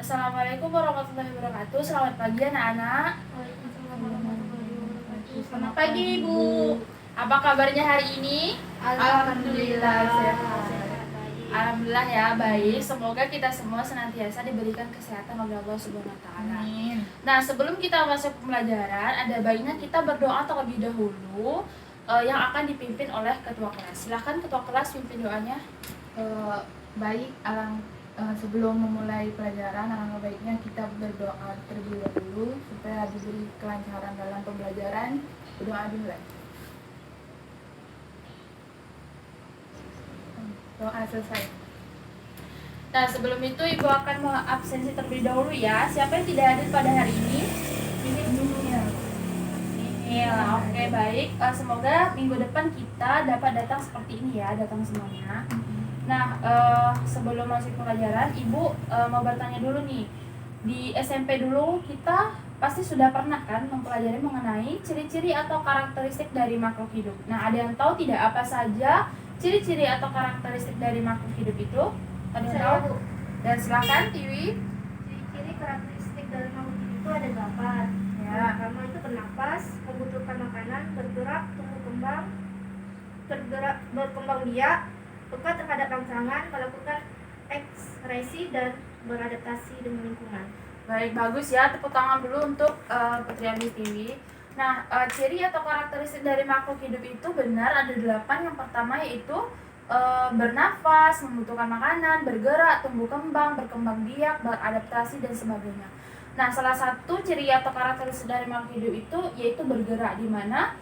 Assalamualaikum warahmatullahi wabarakatuh. Selamat pagi anak-anak. Waalaikumsalam warahmatullahi wabarakatuh. Selamat pagi Ibu. Apa kabarnya hari ini? Alhamdulillah sehat. baik. Alhamdulillah ya baik. Semoga kita semua senantiasa diberikan kesehatan oleh Allah Subhanahu wa taala. Amin. Nah, sebelum kita masuk pembelajaran, ada baiknya kita berdoa terlebih dahulu yang akan dipimpin oleh ketua kelas. Silakan ketua kelas pimpin doanya. Sebelum memulai pelajaran, alangkah baiknya kita berdoa terlebih dahulu supaya diberi kelancaran dalam pembelajaran. Berdoa dimulai. Doa selesai. Nah, sebelum itu Ibu akan absensi terlebih dahulu ya. Siapa yang tidak hadir pada hari ini? Oke, baik. Semoga minggu depan kita dapat datang seperti ini ya, datang semuanya. Nah, sebelum masuk pelajaran, Ibu mau bertanya dulu nih. Di SMP dulu kita pasti sudah pernah kan mempelajari mengenai ciri-ciri atau karakteristik dari makhluk hidup. Nah, ada yang tahu tidak apa saja ciri-ciri atau karakteristik dari makhluk hidup itu? Ada yang tahu? Dan silakan, Tiwi. Ciri-ciri karakteristik dari makhluk hidup itu ada 8. Yang pertama itu bernapas, membutuhkan makanan, bergerak, tumbuh kembang, berkembang biak, peka terhadap rangsangan, melakukan ekspresi dan beradaptasi dengan lingkungan. Baik, bagus ya. Tepuk tangan dulu untuk Putri Abi Tiwi. Nah, ciri atau karakteristik dari makhluk hidup itu benar ada 8. Yang pertama yaitu bernafas, membutuhkan makanan, bergerak, tumbuh kembang, berkembang biak, beradaptasi dan sebagainya. Nah, salah satu ciri atau karakteristik dari makhluk hidup itu yaitu bergerak, di mana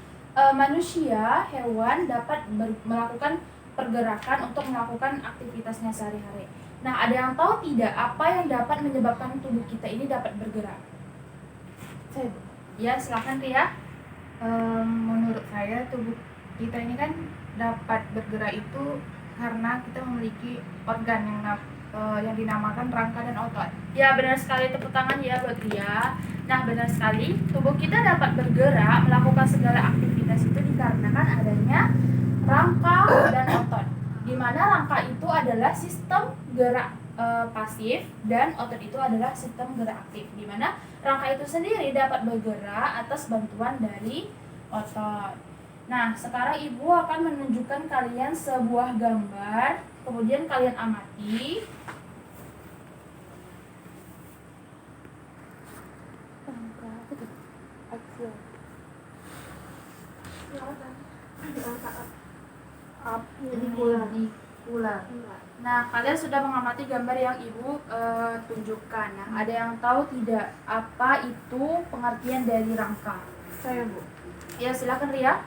manusia, hewan dapat melakukan pergerakan untuk melakukan aktivitasnya sehari-hari. Nah, ada yang tahu tidak apa yang dapat menyebabkan tubuh kita ini dapat bergerak? Saya, Ya, silakan Ria. menurut saya tubuh kita ini kan dapat bergerak itu karena kita memiliki organ yang dinamakan rangka dan otot. Ya, benar sekali, tepuk tangan ya buat Ria. Nah, benar sekali, tubuh kita dapat bergerak melakukan segala aktivitas itu dikarenakan adanya rangka dan otot. Di mana rangka itu adalah sistem gerak pasif dan otot itu adalah sistem gerak aktif. Di mana rangka itu sendiri dapat bergerak atas bantuan dari otot. Nah, sekarang Ibu akan menunjukkan kalian sebuah gambar, kemudian kalian amati. Ular. Nah, kalian sudah mengamati gambar yang Ibu tunjukkan. Nah, ada yang tahu tidak apa itu pengertian dari rangka? Saya, Bu. Ya, silakan Ria.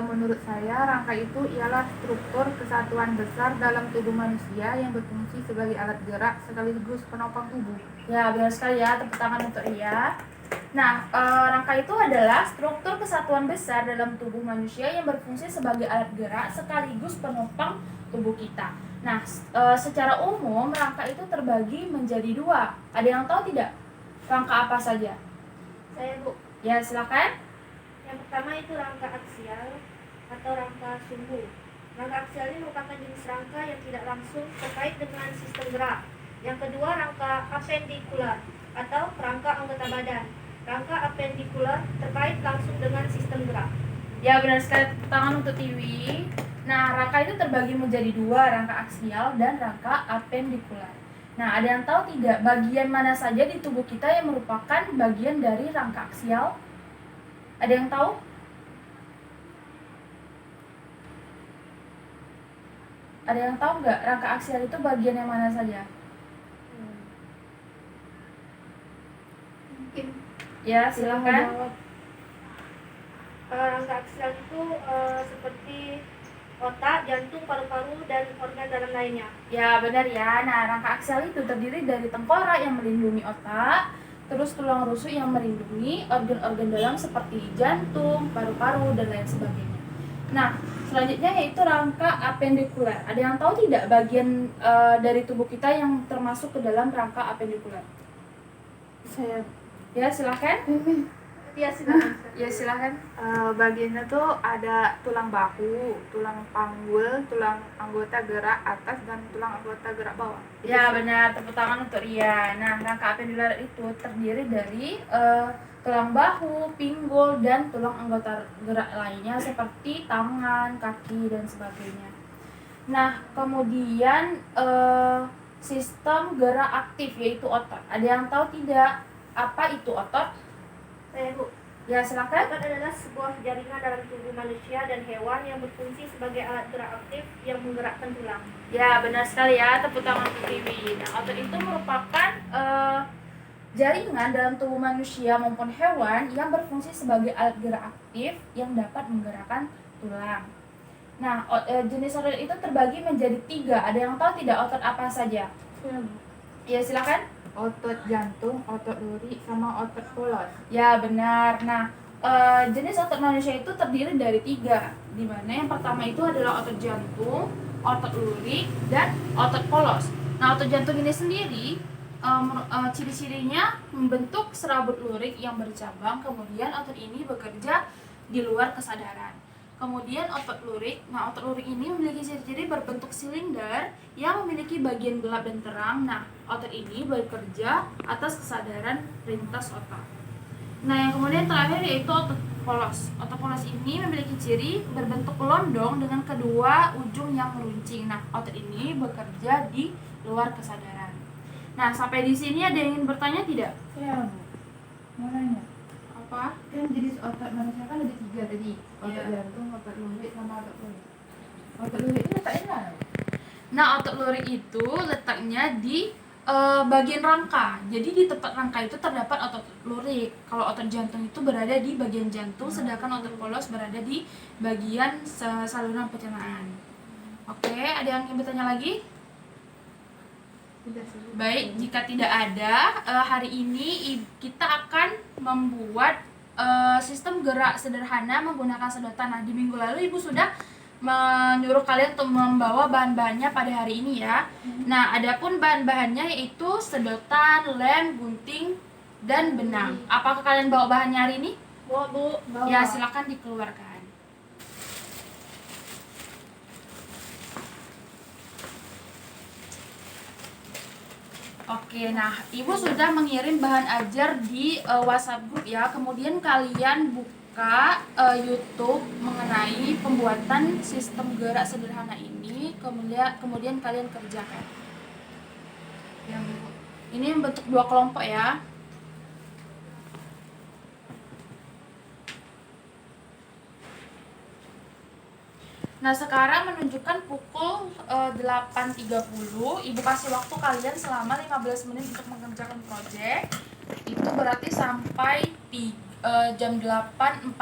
Menurut saya, rangka itu ialah struktur kesatuan besar dalam tubuh manusia yang berfungsi sebagai alat gerak sekaligus penopang tubuh. Ya, benar sekali ya. Tepuk tangan untuk Ria. Nah, rangka itu adalah struktur kesatuan besar dalam tubuh manusia yang berfungsi sebagai alat gerak sekaligus penopang tubuh kita. Nah, secara umum rangka itu terbagi menjadi 2. Ada yang tahu tidak rangka apa saja? Saya, Bu. Ya, silakan. Yang pertama itu rangka aksial atau rangka sumbu. Rangka aksial ini merupakan jenis rangka yang tidak langsung terkait dengan sistem gerak. Yang kedua, rangka apendikular atau rangka anggota badan. Rangka apendikular terkait langsung dengan sistem gerak. Ya, benar sekali, tepuk tangan untuk Tiwi. Nah, rangka itu terbagi menjadi 2, rangka aksial dan rangka apendikular. Nah, ada yang tahu tidak bagian mana saja di tubuh kita yang merupakan bagian dari rangka aksial? Ada yang tahu? Ada yang tahu nggak rangka aksial itu bagian yang mana saja? Mungkin Ya, silakan. rangka aksial itu seperti otak, jantung, paru-paru, dan organ dalam lainnya. Ya, benar ya. Nah, rangka aksial itu terdiri dari tengkorak yang melindungi otak, terus tulang rusuk yang melindungi organ-organ dalam seperti jantung, paru-paru, dan lain sebagainya. Nah, selanjutnya yaitu rangka apendikular. Ada yang tahu tidak bagian dari tubuh kita yang termasuk ke dalam rangka apendikular? Saya, Ya, silakan. Ya silakan. Ya silahkan. Bagiannya tuh ada tulang bahu, tulang panggul, tulang anggota gerak atas, dan tulang anggota gerak bawah. Ya benar, tepuk tangan untuk Ria. Nah, rangka apendular itu terdiri dari tulang bahu, pinggul, dan tulang anggota gerak lainnya seperti tangan, kaki, dan sebagainya. Nah, kemudian sistem gerak aktif yaitu otot. Ada yang tahu tidak apa itu otot? Saya Bu. Ya silakan. Otot adalah sebuah jaringan dalam tubuh manusia dan hewan yang berfungsi sebagai alat gerak aktif yang menggerakkan tulang. Ya benar sekali ya, tepuk tangan untuk Tiwi. Nah, otot itu merupakan jaringan dalam tubuh manusia maupun hewan yang berfungsi sebagai alat gerak aktif yang dapat menggerakkan tulang. Nah, jenis otot itu terbagi menjadi 3. Ada yang tahu tidak otot apa saja? Ya silakan. Otot jantung, otot duri, sama otot polos. Ya benar. Nah, jenis otot manusia itu terdiri dari 3, di mana yang pertama itu adalah otot jantung, otot lurik, dan otot polos. Nah, otot jantung ini sendiri ciri-cirinya membentuk serabut lurik yang bercabang, kemudian otot ini bekerja di luar kesadaran. Kemudian otot lurik, nah otot lurik ini memiliki ciri-ciri berbentuk silinder yang memiliki bagian gelap dan terang. Nah, otot ini bekerja atas kesadaran lintas otak. Nah, yang kemudian terakhir yaitu otot polos. Otot polos ini memiliki ciri berbentuk londong dengan kedua ujung yang meruncing. Nah, otot ini bekerja di luar kesadaran. Nah, sampai di sini ada yang ingin bertanya tidak? Ya, Bu. Mau nanya. Apa? Kan jenis otot manusia kan ada 3 tadi. Otot Iya. jantung, otot lurik, sama otot polos. Otot lurik ini letaknya mana? Nah, otot lurik itu letaknya di bagian rangka. Jadi di tempat rangka itu terdapat otot lurik. Kalau otot jantung itu berada di bagian jantung, sedangkan otot polos berada di bagian saluran pencernaan. Oke, ada yang ingin bertanya lagi? Tidak sih. Baik, jika tidak ada, hari ini kita akan membuat sistem gerak sederhana menggunakan sedotan. Nah, di minggu lalu Ibu sudah menyuruh kalian untuk membawa bahan-bahannya pada hari ini ya. Nah, adapun bahan-bahannya yaitu sedotan, lem, gunting, dan benang. Apakah kalian bawa bahannya hari ini? Bawa Bu. Ya, silakan dikeluarkan. Oke, nah Ibu sudah mengirim bahan ajar di WhatsApp group ya. Kemudian kalian buka YouTube mengenai pembuatan sistem gerak sederhana ini. Kemudian kalian kerjakan. Yang ini membentuk 2 kelompok ya. Nah, sekarang menunjukkan pukul 8.30. Ibu kasih waktu kalian selama 15 menit untuk mengerjakan proyek. Itu berarti sampai jam 8.45.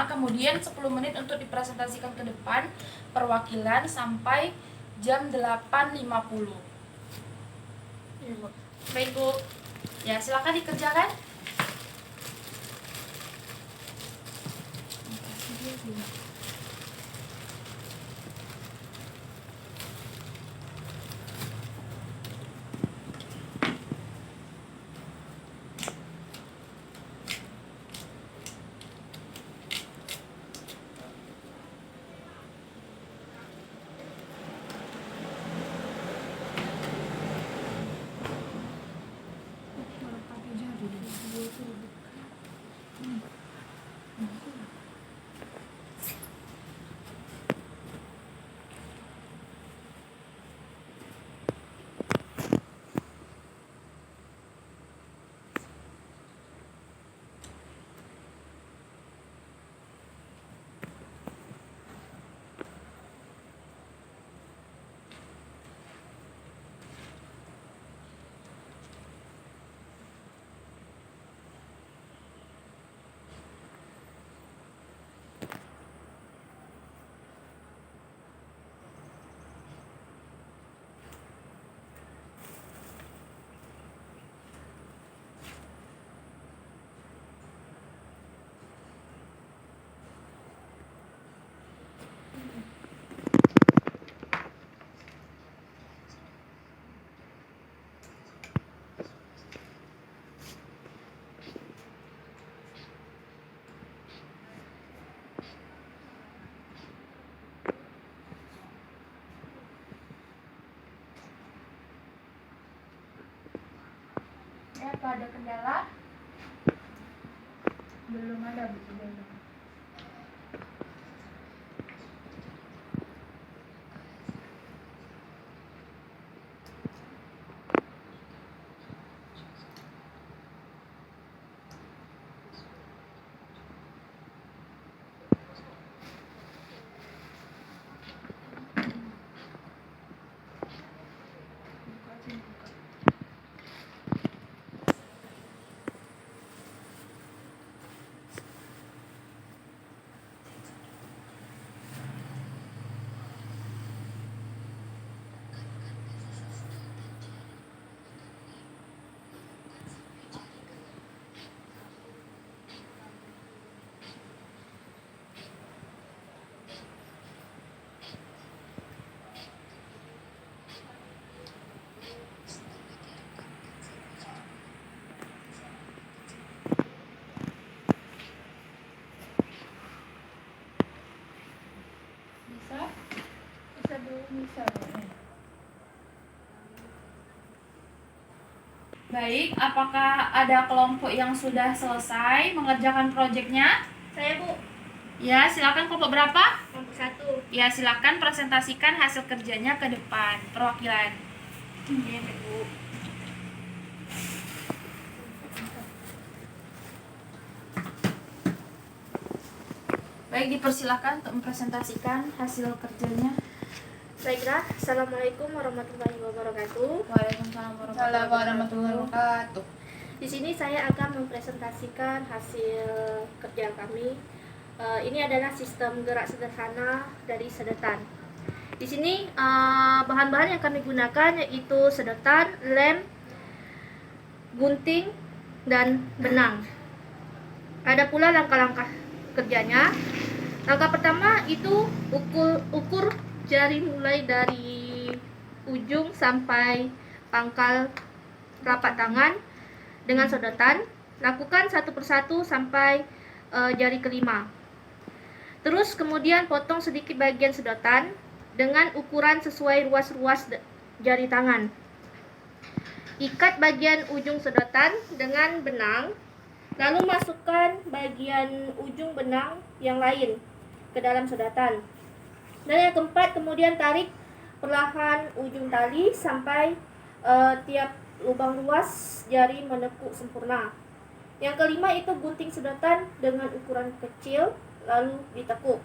Kemudian 10 menit untuk dipresentasikan ke depan perwakilan sampai jam 8.50. Baik, Bu. Ya, silakan dikerjakan. Ya, apa ada kendala? Belum ada Bu, belum. Bisa? Bisa dulu, bisa. Baik, apakah ada kelompok yang sudah selesai mengerjakan proyeknya? Saya Bu, Ya, silakan kelompok berapa? kelompok 1. Ya, silakan presentasikan hasil kerjanya ke depan perwakilan. Ini Bu. Baik, dipersilakan untuk mempresentasikan hasil kerjanya. Baiklah, Assalamualaikum warahmatullahi wabarakatuh. Waalaikumsalam Assalamualaikum warahmatullahi wabarakatuh. Di sini saya akan mempresentasikan hasil kerja kami. Ini adalah sistem gerak sederhana dari sedotan. Di sini bahan-bahan yang kami gunakan yaitu sedotan, lem, gunting, dan benang. Ada pula langkah-langkah kerjanya. Langkah pertama itu ukur jari mulai dari ujung sampai pangkal telapak tangan dengan sedotan. Lakukan satu persatu sampai jari kelima. Terus kemudian potong sedikit bagian sedotan dengan ukuran sesuai ruas-ruas jari tangan. Ikat bagian ujung sedotan dengan benang, lalu masukkan bagian ujung benang yang lain ke dalam sedotan. Dan yang keempat, kemudian tarik perlahan ujung tali sampai tiap lubang ruas jari menekuk sempurna. Yang kelima itu gunting sedotan dengan ukuran kecil lalu ditekuk.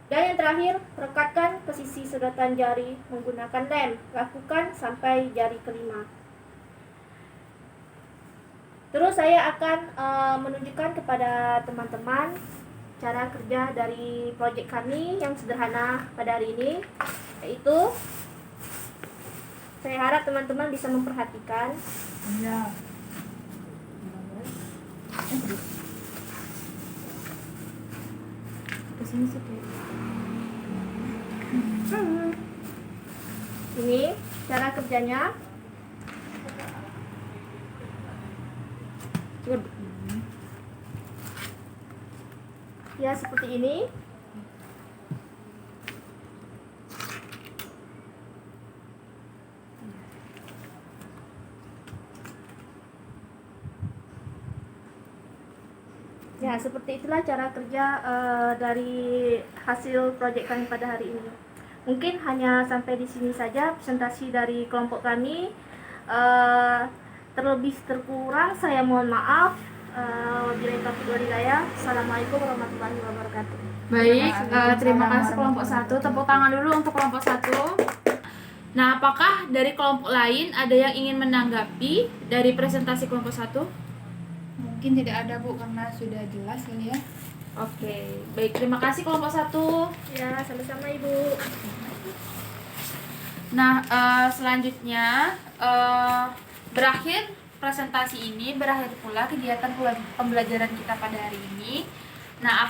Dan yang terakhir, rekatkan ke sisi sedotan jari menggunakan lem. Lakukan sampai jari kelima. Terus saya akan menunjukkan kepada teman-teman cara kerja dari proyek kami yang sederhana pada hari ini, yaitu saya harap teman-teman bisa memperhatikan. Iya. Kesini sih. Ini cara kerjanya. Ya, seperti ini. Ya, seperti itulah cara kerja dari hasil proyek kami pada hari ini. Mungkin hanya sampai di sini saja presentasi dari kelompok kami. Terlebih terkurang saya mohon maaf. Wabillahi taufiq wal hidayah. Assalamualaikum warahmatullahi wabarakatuh. Baik, terima kasih kelompok 1. Tepuk tangan dulu untuk kelompok 1. Nah, apakah dari kelompok lain ada yang ingin menanggapi dari presentasi kelompok 1? Mungkin tidak ada Bu, karena sudah jelas kali ya. Oke, baik, terima kasih kelompok 1. Ya, sama-sama Ibu. Nah, selanjutnya berakhir presentasi ini, berakhir pula kegiatan pembelajaran kita pada hari ini. Nah,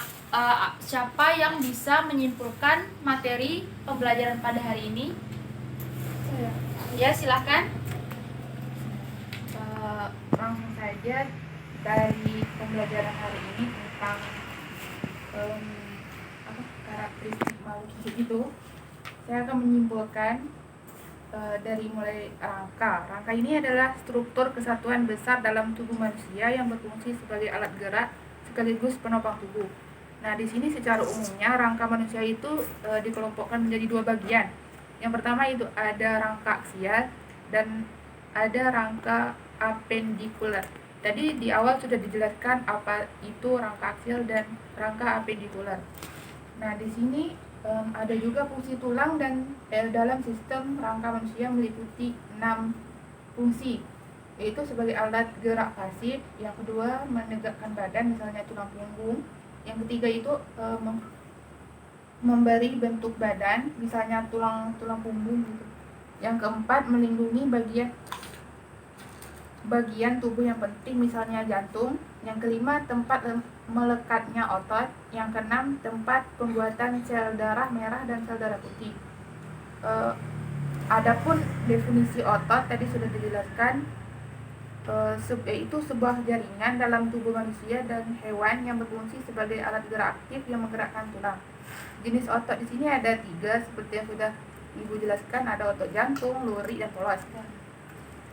siapa yang bisa menyimpulkan materi pembelajaran pada hari ini? Saya. Ya, silakan. Langsung saja dari pembelajaran hari ini tentang karakteristik makhluk hidup itu, saya akan menyimpulkan dari mulai rangka. Rangka ini adalah struktur kesatuan besar dalam tubuh manusia yang berfungsi sebagai alat gerak sekaligus penopang tubuh. Nah, di sini secara umumnya rangka manusia itu dikelompokkan menjadi dua bagian. Yang pertama itu ada rangka aksial dan ada rangka apendikuler. Tadi di awal sudah dijelaskan apa itu rangka aksial dan rangka apendikuler. Nah, di sini ada juga fungsi tulang dan dalam sistem rangka manusia meliputi 6 fungsi, yaitu sebagai alat gerak pasif, yang kedua menegakkan badan misalnya tulang punggung, yang ketiga itu memberi bentuk badan misalnya tulang punggung gitu. Yang keempat melindungi bagian tubuh yang penting misalnya jantung. Yang kelima tempat melekatnya otot. Yang keenam tempat pembuatan sel darah merah dan sel darah putih. Adapun definisi otot tadi sudah dijelaskan, yaitu sebuah jaringan dalam tubuh manusia dan hewan yang berfungsi sebagai alat gerak aktif yang menggerakkan tulang. Jenis otot di sini ada 3 seperti yang sudah Ibu jelaskan, ada otot jantung, lurik, dan polos.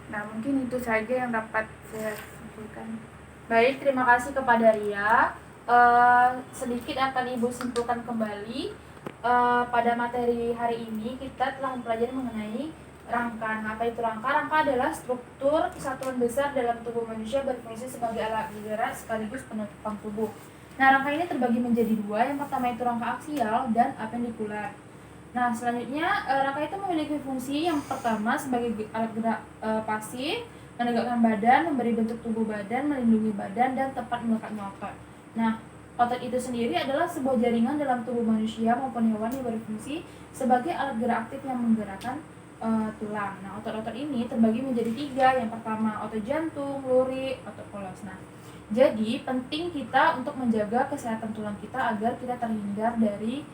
Nah, mungkin itu saja yang dapat saya simpulkan. Baik, terima kasih kepada Ria. Sedikit akan Ibu simpulkan kembali. Pada materi hari ini kita telah mempelajari mengenai rangka. Apa itu rangka? Rangka adalah struktur kesatuan besar dalam tubuh manusia berfungsi sebagai alat gerak sekaligus penopang tubuh. Nah, rangka ini terbagi menjadi 2. Yang pertama itu rangka aksial dan apendikular. Nah, selanjutnya rangka itu memiliki fungsi yang pertama sebagai alat gerak pasif, menegakkan badan, memberi bentuk tubuh badan, melindungi badan, dan tempat melekatnya otot. Nah, otot itu sendiri adalah sebuah jaringan dalam tubuh manusia maupun hewan yang berfungsi sebagai alat gerak aktif yang menggerakkan tulang. Nah, otot-otot ini terbagi menjadi 3. Yang pertama otot jantung, lurik, otot polos. Nah, jadi penting kita untuk menjaga kesehatan tulang kita agar kita terhindar dari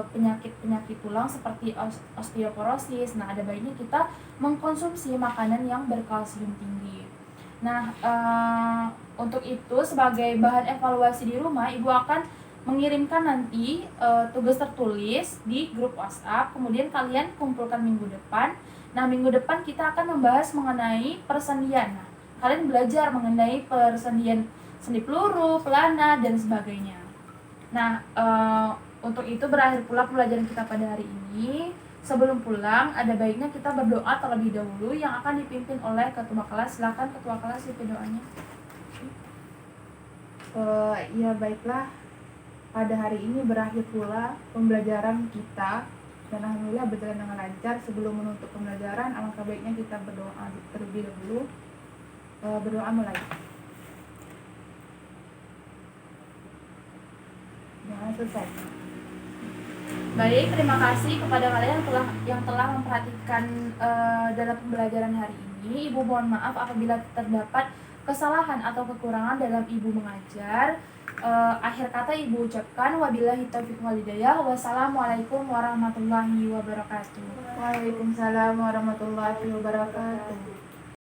penyakit-penyakit tulang seperti osteoporosis. Nah, ada baiknya kita mengkonsumsi makanan yang berkalsium tinggi. Nah, untuk itu sebagai bahan evaluasi di rumah, Ibu akan mengirimkan nanti tugas tertulis di grup WhatsApp. Kemudian kalian kumpulkan minggu depan. Nah, minggu depan kita akan membahas mengenai persendian. Nah, kalian belajar mengenai persendian sendi peluru, pelana, dan sebagainya. Nah, untuk itu berakhir pula pembelajaran kita pada hari ini. Sebelum pulang, ada baiknya kita berdoa terlebih dahulu yang akan dipimpin oleh ketua kelas. Silakan ketua kelas itu doanya. Ya baiklah, pada hari ini berakhir pula pembelajaran kita dan alhamdulillah berjalan dengan lancar. Sebelum menutup pembelajaran, alangkah baiknya kita berdoa terlebih dahulu. Berdoa mulai. Jangan selesai. Baik, terima kasih kepada kalian yang telah memperhatikan dalam pembelajaran hari ini. Ibu mohon maaf apabila terdapat kesalahan atau kekurangan dalam Ibu mengajar. Akhir kata Ibu ucapkan wabillahi taufiq wal hidayah. Wassalamualaikum warahmatullahi wabarakatuh. Waalaikumsalam warahmatullahi wabarakatuh.